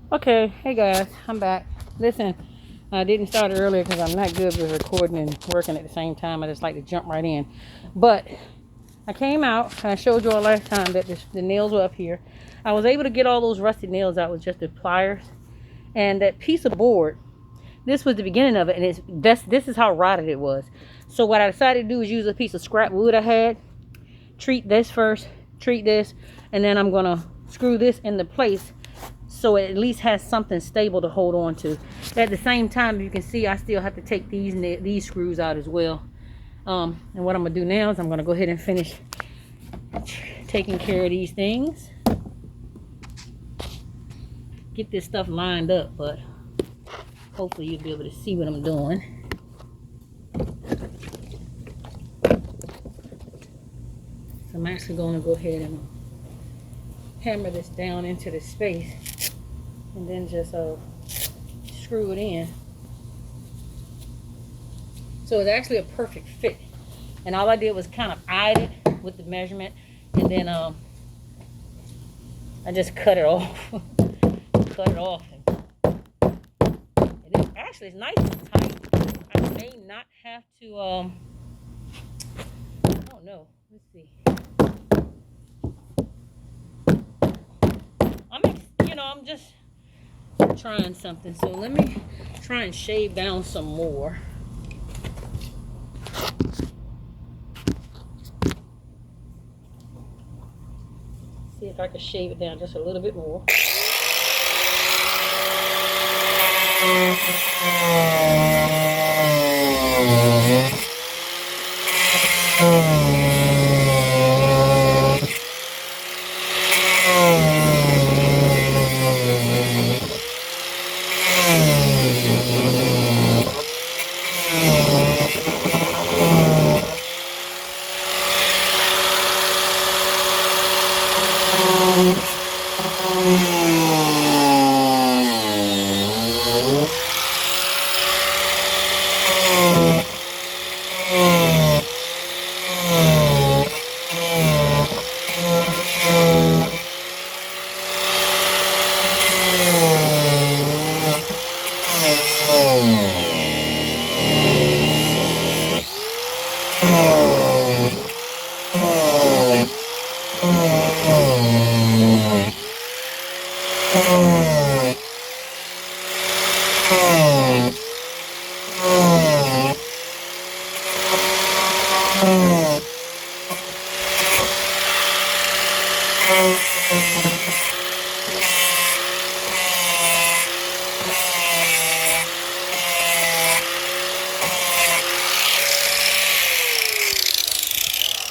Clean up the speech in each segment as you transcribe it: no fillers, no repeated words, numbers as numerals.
Okay, hey guys, I'm back. Listen, I didn't start earlier because I'm not good with recording and working at the same time. I just like to jump right in. But I came out and I showed you all last time that the nails were up here. I was able to get all those rusty nails out with just the pliers. And that piece of board, this was the beginning of it, and this is how rotted it was. So what I decided to do is use a piece of scrap wood I had, treat this first, treat this, and then I'm gonna screw this into place so it at least has something stable to hold on to. At the same time, you can see I still have to take these screws out as well. And what I'm gonna do now is I'm gonna go ahead and finish taking care of these things, get this stuff lined up, but hopefully you'll be able to see what I'm doing. So I'm actually going to go ahead and hammer this down into the space and then just screw it in. So it's actually a perfect fit. And all I did was kind of eyed it with the measurement, and then I just cut it off. Cut it off. And it actually is nice and tight. I may not have to I don't know. Let's see. I'm just trying something. So let me try and shave down some more. See if I can shave it down just a little bit more.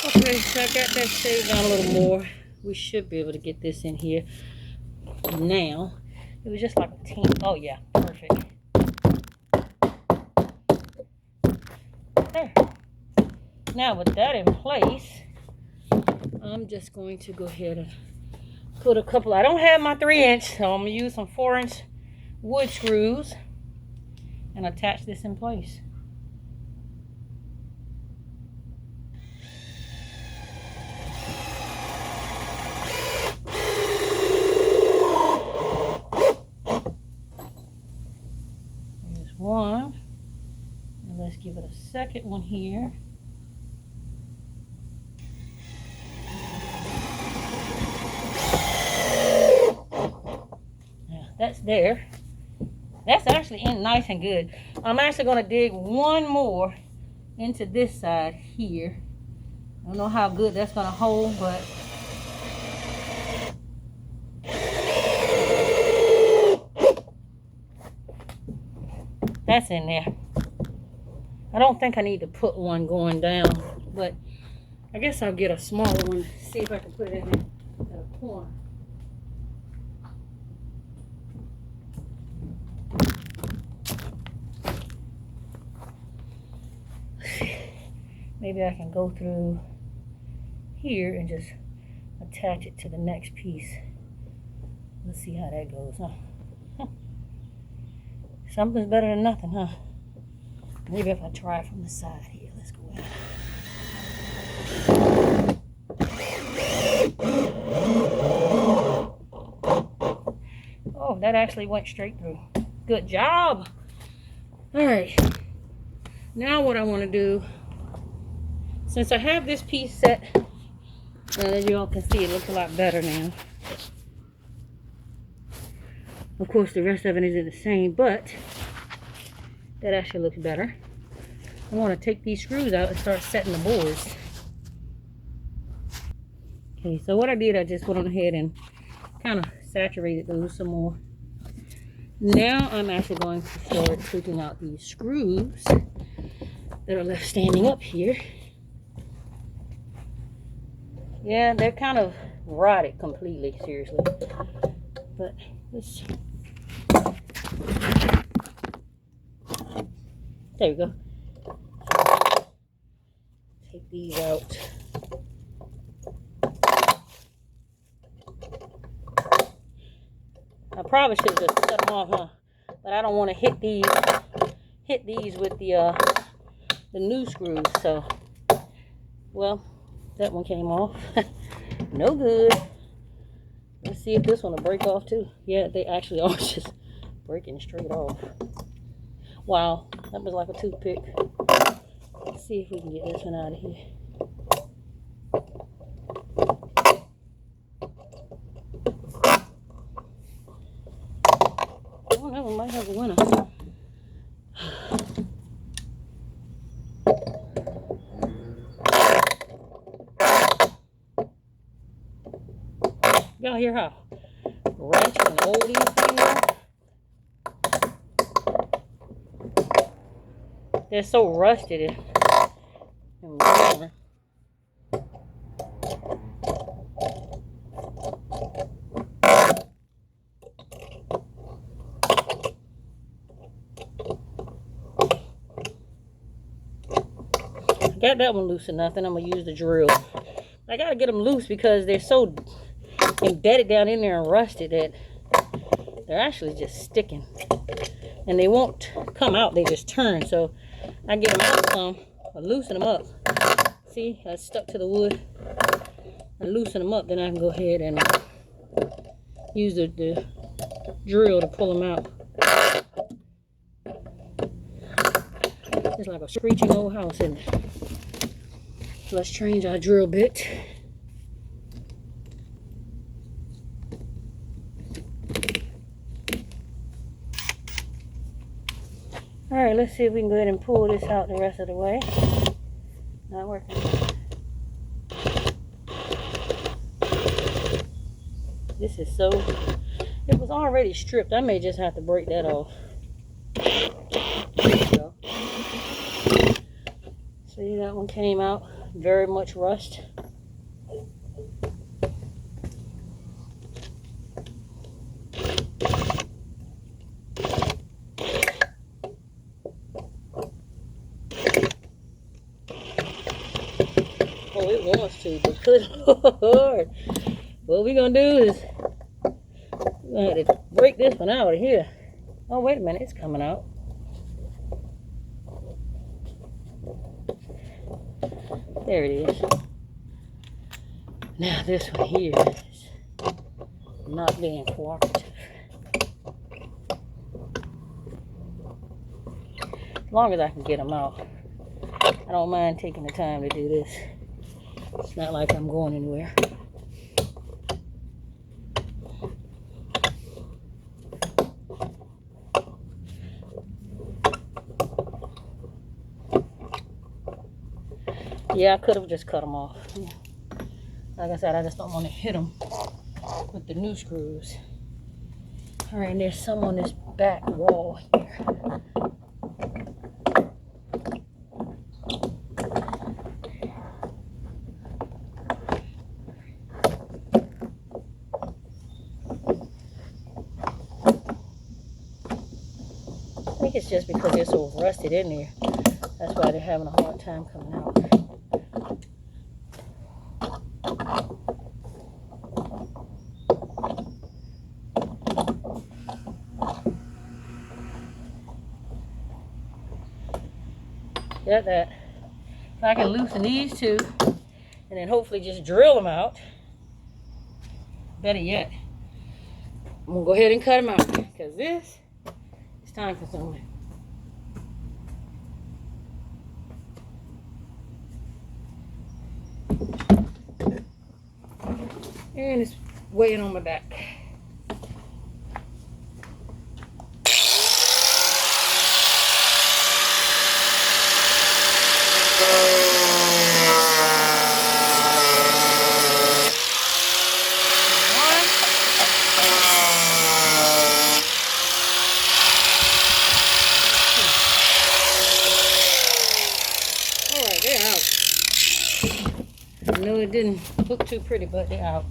Okay, so I got that shaved down a little more. We should be able to get this in here now. It was just like a team. Oh yeah, perfect. There. Now with that in place, I'm just going to go ahead and put a couple. I don't have my 3-inch, so I'm gonna use some 4-inch wood screws and attach this in place. There's one. And let's give it a second one here. That's there. That's actually in nice and good. I'm actually going to dig one more into this side here. I don't know how good that's going to hold, but that's in there. I don't think I need to put one going down, but I guess I'll get a smaller one. See if I can put it in at a corner. Maybe I can go through here and just attach it to the next piece. Let's see how that goes, huh? Something's better than nothing, huh? Maybe if I try it from the side here. Let's go ahead. Oh, that actually went straight through. Good job. All right. Now what I want to do, since I have this piece set, and as you all can see, it looks a lot better now. Of course, the rest of it isn't the same, but that actually looks better. I want to take these screws out and start setting the boards. Okay, so what I did, I just went on ahead and kind of saturated those some more. Now I'm actually going to start taking out these screws that are left standing up here. Yeah, they're kind of rotted completely, seriously. But let's... There we go. Take these out. I probably should have just cut them off, huh? But I don't want to hit these with the new screws. So, well, that one came off. No good. Let's see if this one will break off too. Yeah, they actually are just breaking straight off. Wow, that was like a toothpick. Let's see if we can get this one out of here. Oh, that one might have a winner. Y'all hear how ratchet and old these things are? They're so rusted and whatever. Got that one loose enough, then I'm gonna use the drill. I gotta get them loose because they're so embedded down in there and rusted that they're actually just sticking, and they won't come out, they just turn. So I get them out some, I loosen them up. See, I stuck to the wood. I loosen them up, then I can go ahead and use the drill to pull them out. It's like a screeching old house, isn't it? Let's change our drill bit. Alright, let's see if we can go ahead and pull this out the rest of the way. Not working. This is so... It was already stripped. I may just have to break that off. There you go. See, that one came out. Very much rust. Oh, it wants to, but good Lord. What we're gonna do is we're gonna have to break this one out of here. Oh, wait a minute, it's coming out. There it is. Now this one here is not being cooperative. As long as I can get them out. I don't mind taking the time to do this. It's not like I'm going anywhere. Yeah, I could have just cut them off. Like I said, I just don't want to hit them with the new screws. All right, and there's some on this back wall here. I think it's just because they're so rusted in there. That's why they're having a hard time coming out. Got that. If I can loosen these two and then hopefully just drill them out. Better yet, I'm gonna go ahead and cut them out because this is time consuming. And it's weighing on my back. Alright, they're out. I know it didn't look too pretty, but they're out.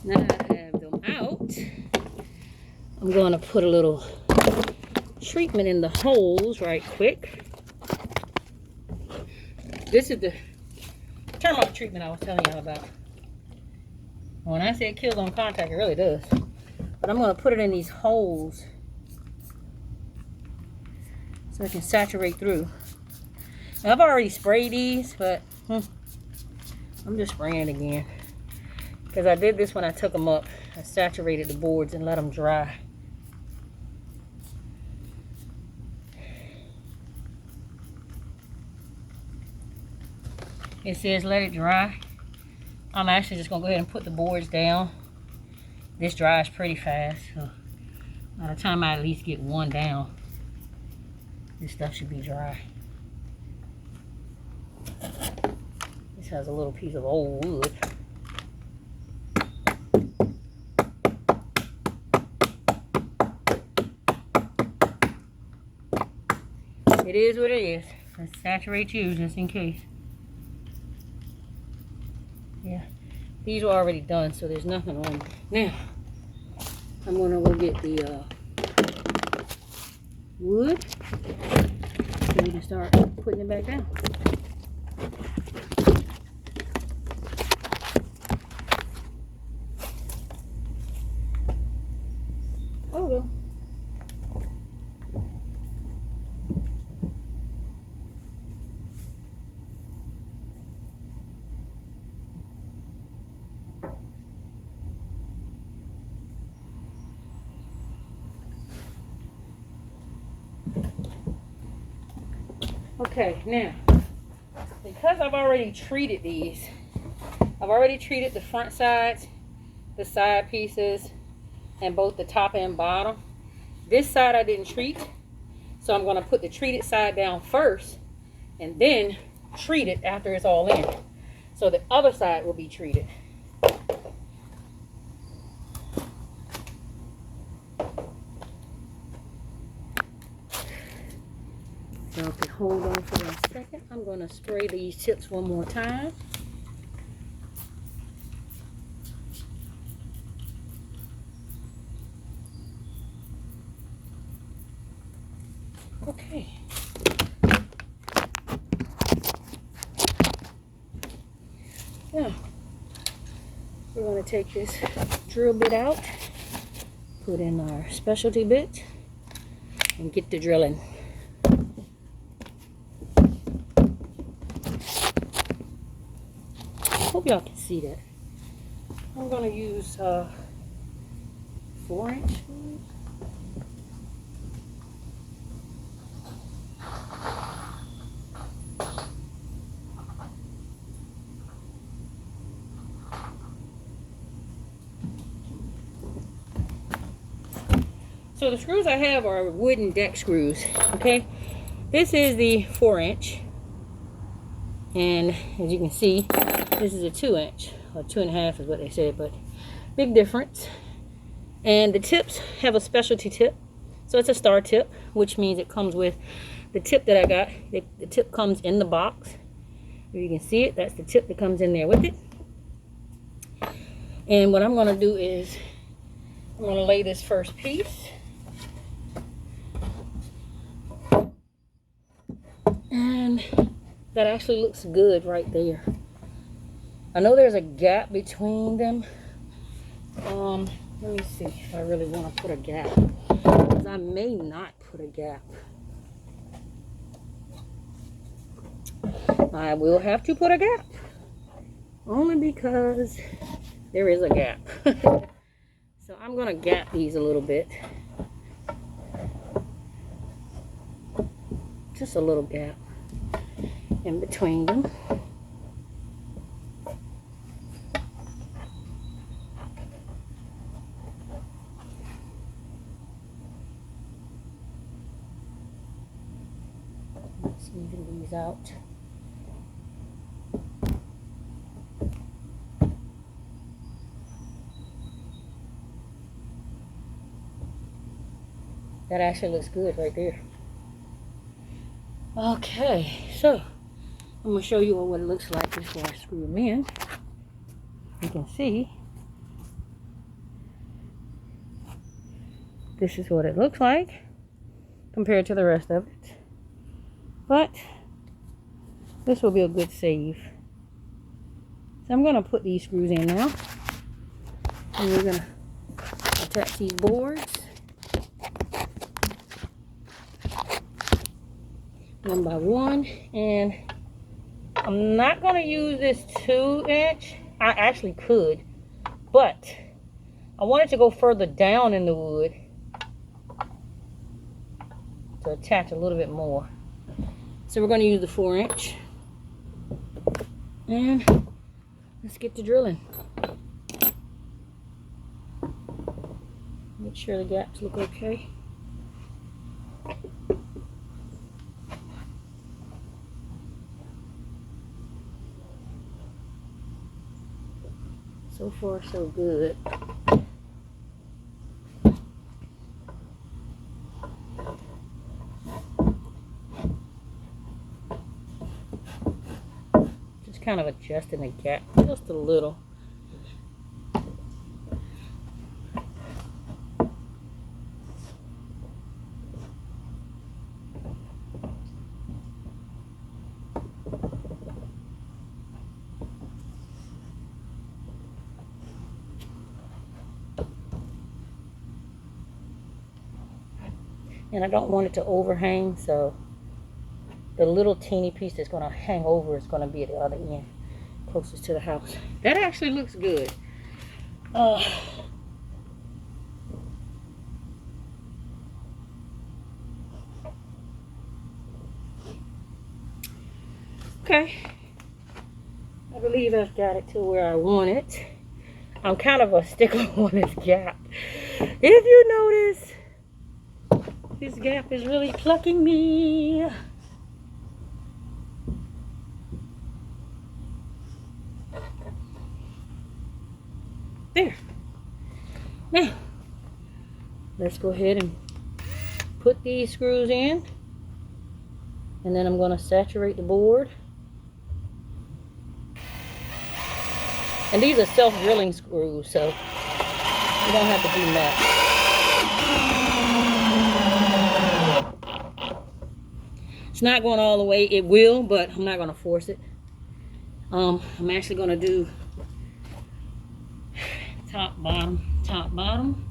Now I have them out, I'm going to put a little treatment in the holes right quick. This is the termite treatment I was telling y'all about. When I say it kills on contact, it really does. But I'm going to put it in these holes so it can saturate through. Now, I've already sprayed these, but I'm just spraying it again. Because I did this when I took them up. I saturated the boards and let them dry. It says let it dry. I'm actually just going to go ahead and put the boards down. This dries pretty fast. So by the time I at least get one down, this stuff should be dry. This has a little piece of old wood. It is what it is. Let's saturate you just in case. Yeah, these were already done, so there's nothing on them. Now, I'm gonna go get the wood so we can start putting it back down. Oh well. Okay, now, because I've already treated these, I've already treated the front sides, the side pieces, and both the top and bottom. This side I didn't treat, so I'm going to put the treated side down first, and then treat it after it's all in. So the other side will be treated. So if you hold on for a second, I'm going to spray these tips one more time. Okay. Now, we're going to take this drill bit out, put in our specialty bit, and get the drilling. Hope y'all can see that. I'm going to use 4-inch. So the screws I have are wooden deck screws, okay? This is the 4-inch, and as you can see, this is a 2-inch, or 2.5 is what they said, but big difference. And the tips have a specialty tip, so it's a star tip, which means it comes with the tip that I got. The tip comes in the box. If you can see it, that's the tip that comes in there with it. And what I'm going to do is I'm going to lay this first piece. And that actually looks good right there. I know there's a gap between them. Let me see if I really want to put a gap, because I may not put a gap. I will have to put a gap, only because there is a gap. So I'm gonna gap these a little bit. Just a little gap in between them. Let's even these out. That actually looks good right there. Okay, so I'm going to show you what it looks like before I screw them in. You can see this is what it looks like compared to the rest of it. But this will be a good save. So I'm going to put these screws in now. And we're going to attach these boards. One by one, and I'm not going to use this 2-inch. I actually could, but I want it to go further down in the wood to attach a little bit more. So we're going to use the 4-inch, and let's get to drilling. Make sure the gaps look okay. So far, so good. Just kind of adjusting the gap just a little. And I don't want it to overhang, so the little teeny piece that's going to hang over is going to be at the other end, closest to the house. That actually looks good. Okay. I believe I've got it to where I want it. I'm kind of a stickler on this gap. If you notice, this gap is really plucking me. There. Now, let's go ahead and put these screws in. And then I'm going to saturate the board. And these are self-drilling screws, so you don't have to do that. It's not going all the way. It will, but I'm not going to force it. I'm actually going to do top, bottom, top, bottom.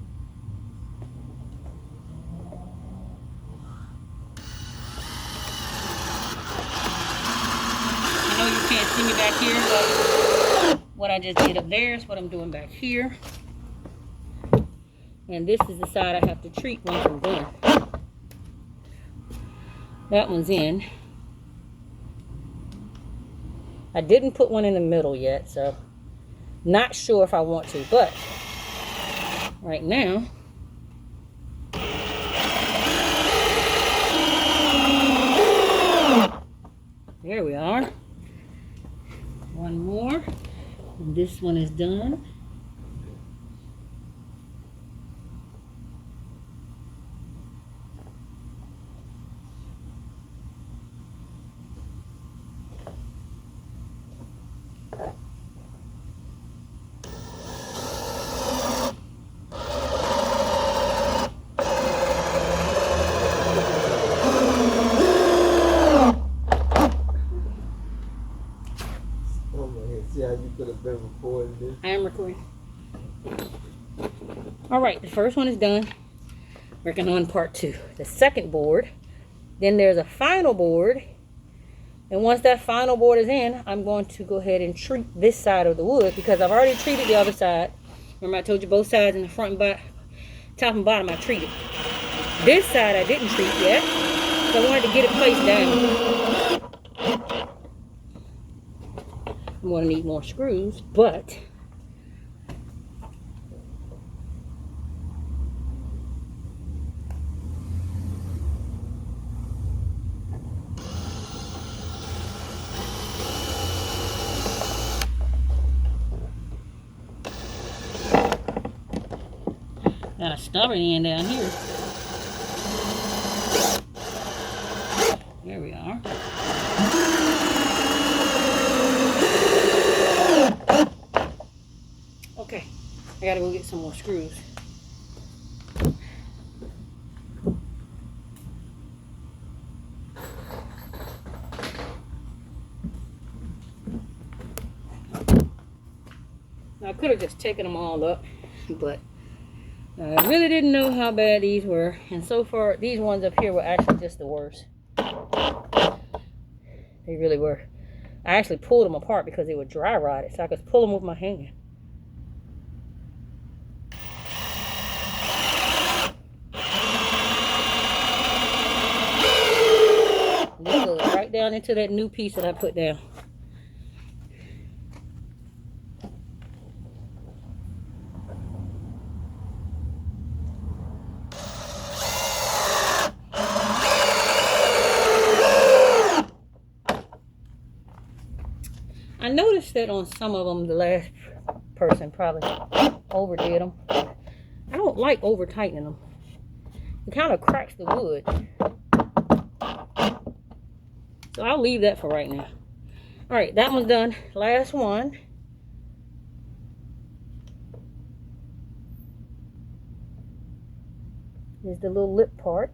I know you can't see me back here, but what I just did up there is what I'm doing back here. And this is the side I have to treat once I'm done. That one's in. I didn't put one in the middle yet, so not sure if I want to, but right now, there we are. One more, and this one is done. I am recording. Alright, the first one is done. Working on part 2. The second board. Then there's a final board And once that final board is in, I'm going to go ahead and treat this side of the wood because I've already treated the other side. Remember I told you both sides in the front and back, top and bottom I treated. This side I didn't treat yet, so I wanted to get it placed down. I'm going to need more screws, but got a stubborn end down here. There we are. Okay, I gotta go get some more screws. Now, I could have just taken them all up, but I really didn't know how bad these were, and so far these ones up here were actually just the worst. They really were. I actually pulled them apart because they were dry rotted, so I could pull them with my hand. This goes right down into that new piece that I put down. I noticed that on some of them, the last person probably overdid them. I don't like over tightening them. It kind of cracks the wood. So I'll leave that for right now. All right, that one's done. Last one. Is the little lip part.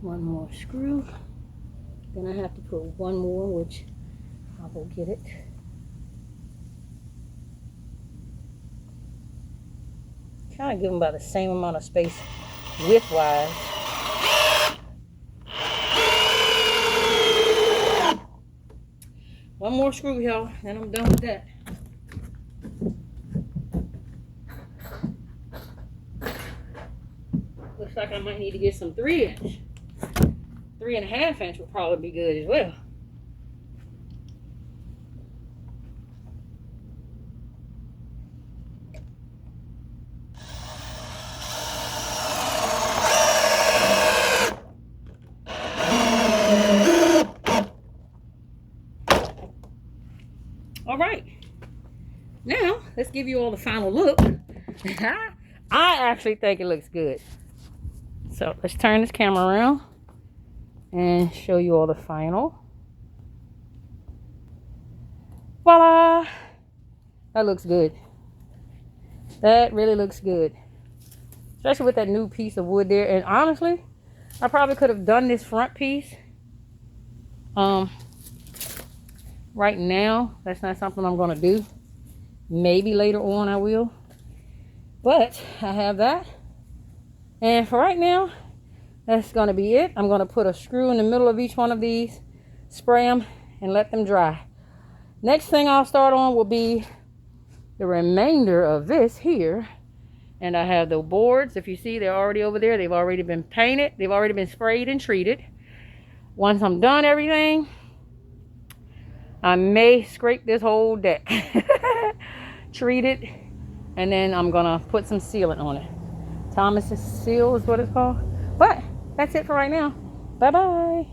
One more screw. Then I have to put one more, which I'll go get it. Kind of give them about the same amount of space width-wise. One more screw, y'all, and I'm done with that. Looks like I might need to get some 3-inch. 3.5 inch would probably be good as well. All right, now let's give you all the final look. I actually think it looks good. So let's turn this camera around and show you all the final. Voila! That looks good. That really looks good. Especially with that new piece of wood there. And honestly, I probably could have done this front piece. Right now, that's not something I'm going to do. Maybe later on I will. But I have that. And for right now, that's going to be it. I'm going to put a screw in the middle of each one of these, spray them, and let them dry. Next thing I'll start on will be the remainder of this here. And I have the boards. If you see, they're already over there. They've already been painted. They've already been sprayed and treated. Once I'm done everything, I may scrape this whole deck. Treat it. And then I'm going to put some sealant on it. Thomas's seal is what it's called. But that's it for right now. Bye-bye.